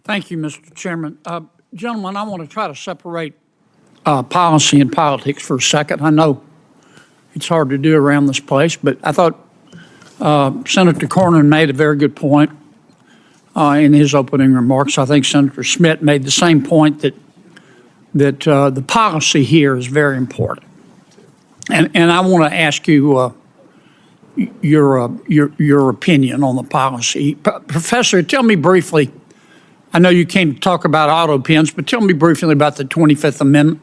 Thank you, Mr. Chairman. Gentlemen, I want to try to separate policy and politics for a second. I know it's hard to do around this place, but I thought Senator Cornyn made a very good point in his opening remarks. I think Senator Schmidt made the same point that the policy here is very important. And I want to ask you your opinion on the policy. Professor, tell me briefly, I know you came to talk about auto pens, but tell me briefly about the 25th Amendment.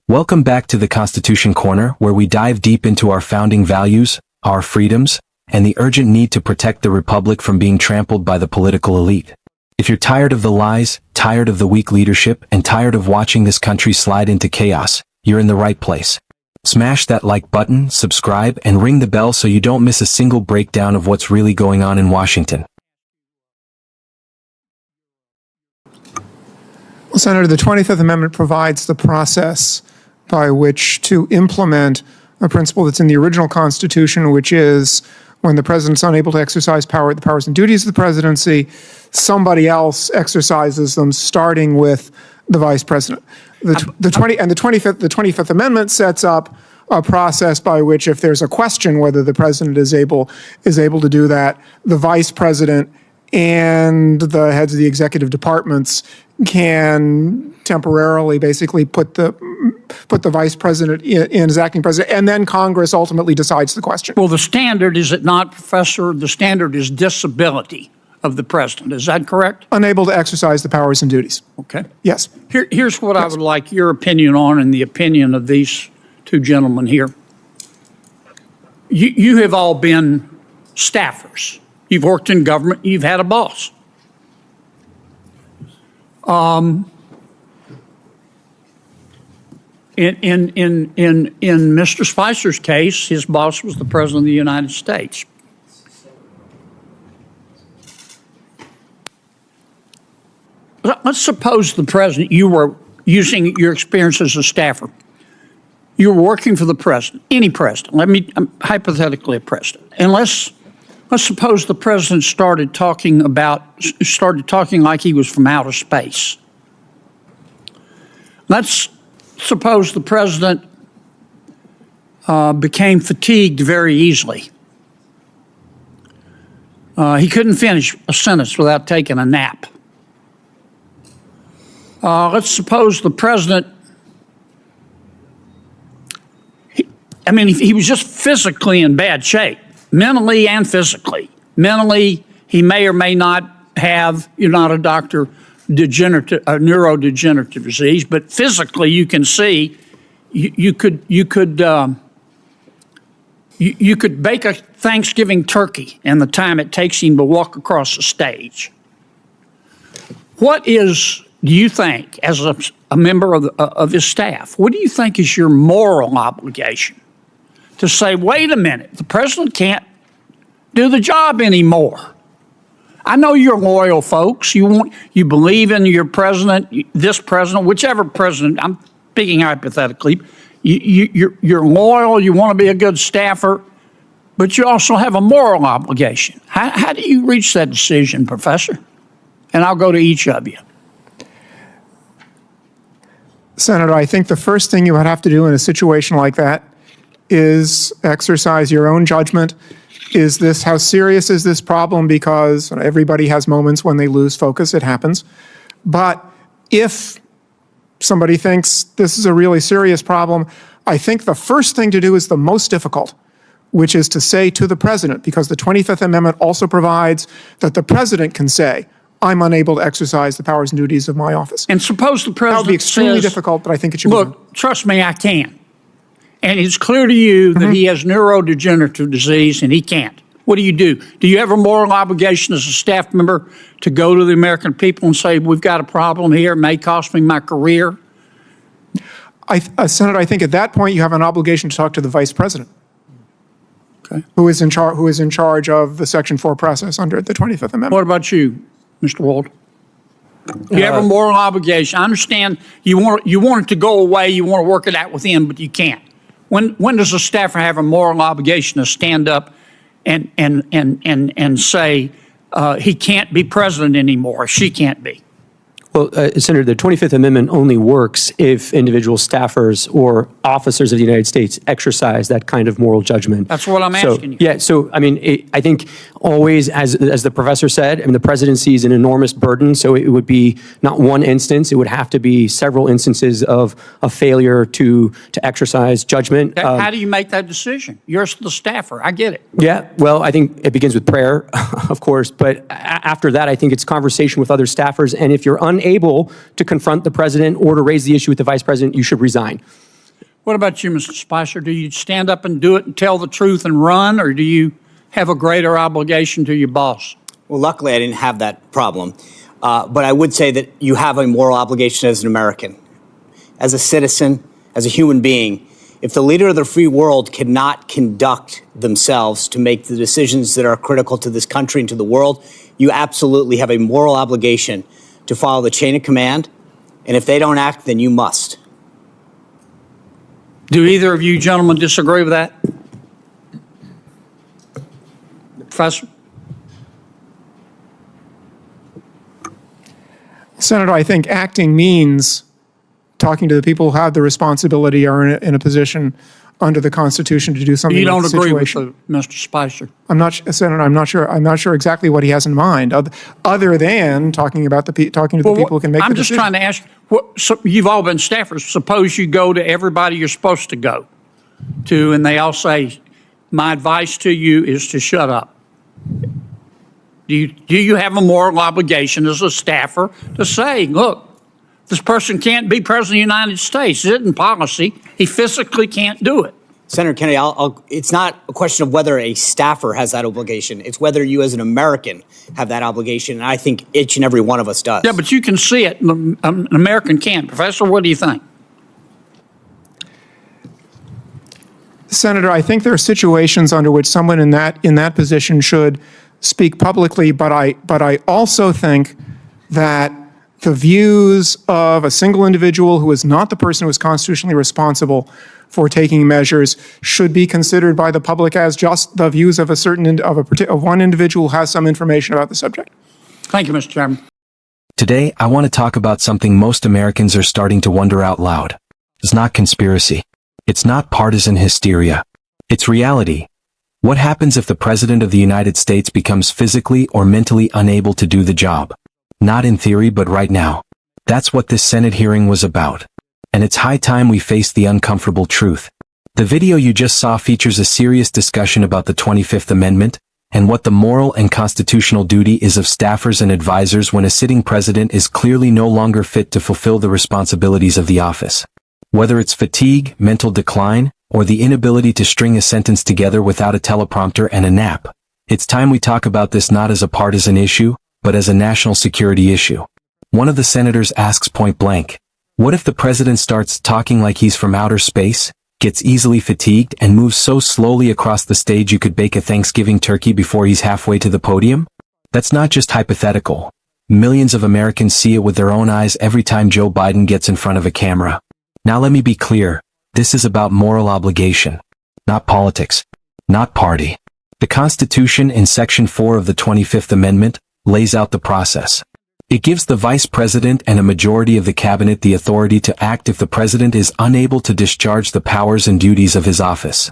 Welcome back to the Constitution Corner, where we dive deep into our founding values, our freedoms, and the urgent need to protect the Republic from being trampled by the political elite. If you're tired of the lies, tired of the weak leadership, and tired of watching this country slide into chaos, you're in the right place. Smash that like button, subscribe, and ring the bell so you don't miss a single breakdown of what's really going on in Washington. Well, Senator, the 25th Amendment provides the process by which to implement a principle that's in the original Constitution, which is when the president's unable to exercise the powers and duties of the presidency, somebody else exercises them, starting with the vice president. The 25th Amendment sets up a process by which, if there's a question whether the president is able to do that, the vice president and the heads of the executive departments can temporarily basically put the vice president in as acting president, and then Congress ultimately decides the question. Well, the standard, is it not, Professor? The standard is disability of the president. Is that correct? Unable to exercise the powers and duties. Okay. Yes. Here's what I would like your opinion on, and the opinion of these two gentlemen here. You have all been staffers. You've worked in government. You've had a boss. In Mr. Spicer's case, his boss was the President of the United States. Let's suppose the president, you were using your experience as a staffer. You were working for the president, any president. Hypothetically a president. And let's suppose the president started talking like he was from outer space. Let's suppose the president became fatigued very easily. He couldn't finish a sentence without taking a nap. Let's suppose the president, he was just physically in bad shape, mentally and physically. Mentally, he may or may not have, you're not a doctor, neurodegenerative disease, but physically you can see you could bake a Thanksgiving turkey in the time it takes him to walk across the stage. What do you think, as a member of his staff, what do you think is your moral obligation to say, wait a minute, the president can't do the job anymore? I know you're loyal folks. You believe in your president, this president, whichever president. I'm speaking hypothetically. You're loyal. You want to be a good staffer, but you also have a moral obligation. How do you reach that decision, Professor? And I'll go to each of you. Senator, I think the first thing you would have to do in a situation like that is exercise your own judgment. How serious is this problem? Because everybody has moments when they lose focus, it happens. But if somebody thinks this is a really serious problem, I think the first thing to do is the most difficult, which is to say to the president, because the 25th Amendment also provides that the president can say, I'm unable to exercise the powers and duties of my office. And suppose the president That would be extremely says, difficult, but I think it should be done. Look, trust me, I can. And it's clear to you that he has neurodegenerative disease and he can't. What do? Do you have a moral obligation as a staff member to go to the American people and say, we've got a problem here, it may cost me my career? Senator, I think at that point you have an obligation to talk to the vice president, okay, who is in charge of the Section 4 process under the 25th Amendment. What about you, Mr. Wold? Do you have a moral obligation? I understand you want it to go away, you want to work it out with him, but you can't. When does a staffer have a moral obligation to stand up and say, he can't be president anymore. She can't be. Well, Senator, the 25th Amendment only works if individual staffers or officers of the United States exercise that kind of moral judgment. That's what I'm asking you. Yeah, so, I mean, I think always, as the professor said, I mean, the presidency is an enormous burden, so it would be not one instance, it would have to be several instances of a failure to exercise judgment. How do you make that decision? You're the staffer. I get it. Yeah, well, I think it begins with prayer, of course, but after that, I think it's conversation with other staffers, and if you're unable to confront the president or to raise the issue with the vice president, you should resign. What about you, Mr. Spicer? Do you stand up and do it and tell the truth and run, or do you have a greater obligation to your boss? Well, luckily, I didn't have that problem. But I would say that you have a moral obligation as an American, as a citizen, as a human being. If the leader of the free world cannot conduct themselves to make the decisions that are critical to this country and to the world, you absolutely have a moral obligation to follow the chain of command. And if they don't act, then you must. Do either of you gentlemen disagree with that? Professor? Senator, I think acting means talking to the people who have the responsibility or in a position under the Constitution to do something. You don't about the agree with situation. Mr. Spicer? Senator, I'm not sure exactly what he has in mind, other than talking to the people who can make I'm the just decision. trying to ask, you've all been staffers. Suppose you go to everybody you're supposed to go to, and they all say, my advice to you is to shut up. Do you have a moral obligation as a staffer to say, look, this person can't be president of the United States. It isn't policy. He physically can't do it. Senator Kennedy, it's not a question of whether a staffer has that obligation. It's whether you as an American have that obligation. And I think each and every one of us does. Yeah, but you can see it. An American can't. Professor, what do you think? Senator, I think there are situations under which someone in that position should speak publicly, but I also think that the views of a single individual who is not the person who is constitutionally responsible for taking measures should be considered by the public as just the views of one individual who has some information about the subject. Thank you, Mr. Chairman. Today, I want to talk about something most Americans are starting to wonder out loud. It's not conspiracy. It's not partisan hysteria. It's reality. What happens if the President of the United States becomes physically or mentally unable to do the job? Not in theory, but right now. That's what this Senate hearing was about. And it's high time we face the uncomfortable truth. The video you just saw features a serious discussion about the 25th Amendment and what the moral and constitutional duty is of staffers and advisors when a sitting president is clearly no longer fit to fulfill the responsibilities of the office. Whether it's fatigue, mental decline, or the inability to string a sentence together without a teleprompter and a nap, it's time we talk about this not as a partisan issue, but as a national security issue. One of the senators asks point blank, what if the president starts talking like he's from outer space, gets easily fatigued, and moves so slowly across the stage you could bake a Thanksgiving turkey before he's halfway to the podium? That's not just hypothetical. Millions of Americans see it with their own eyes every time Joe Biden gets in front of a camera. Now let me be clear, this is about moral obligation, not politics, not party. The Constitution in Section 4 of the 25th Amendment lays out the process. It gives the Vice President and a majority of the Cabinet the authority to act if the President is unable to discharge the powers and duties of his office.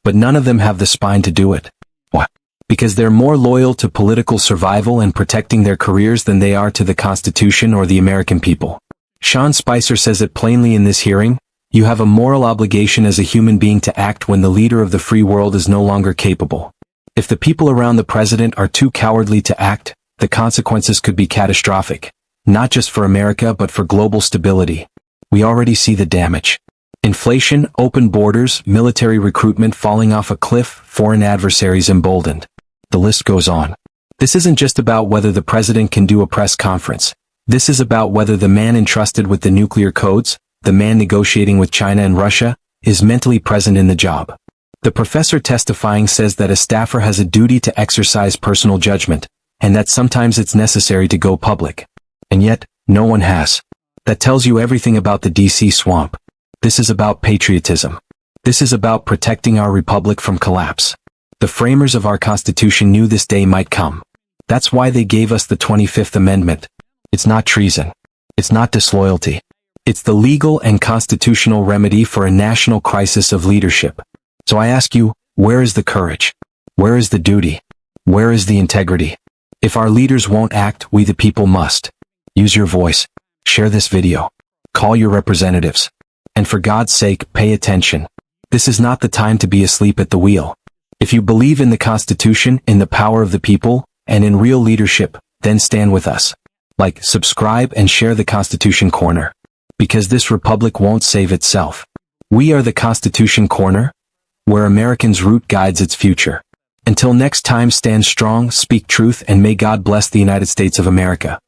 But none of them have the spine to do it. Why? Because they're more loyal to political survival and protecting their careers than they are to the Constitution or the American people. Sean Spicer says it plainly in this hearing, you have a moral obligation as a human being to act when the leader of the free world is no longer capable. If the people around the President are too cowardly to act, the consequences could be catastrophic, not just for America but for global stability. We already see the damage. Inflation, open borders, military recruitment falling off a cliff, foreign adversaries emboldened. The list goes on. This isn't just about whether the president can do a press conference. This is about whether the man entrusted with the nuclear codes, the man negotiating with China and Russia, is mentally present in the job. The professor testifying says that a staffer has a duty to exercise personal judgment, and that sometimes it's necessary to go public. And yet, no one has. That tells you everything about the DC swamp. This is about patriotism. This is about protecting our republic from collapse. The framers of our Constitution knew this day might come. That's why they gave us the 25th Amendment. It's not treason. It's not disloyalty. It's the legal and constitutional remedy for a national crisis of leadership. So I ask you, where is the courage? Where is the duty? Where is the integrity? If our leaders won't act, we the people must. Use your voice. Share this video. Call your representatives. And for God's sake, pay attention. This is not the time to be asleep at the wheel. If you believe in the Constitution, in the power of the people, and in real leadership, then stand with us. Like, subscribe, and share the Constitution Corner. Because this republic won't save itself. We are the Constitution Corner, where Americans' root guides its future. Until next time, stand strong, speak truth, and may God bless the United States of America.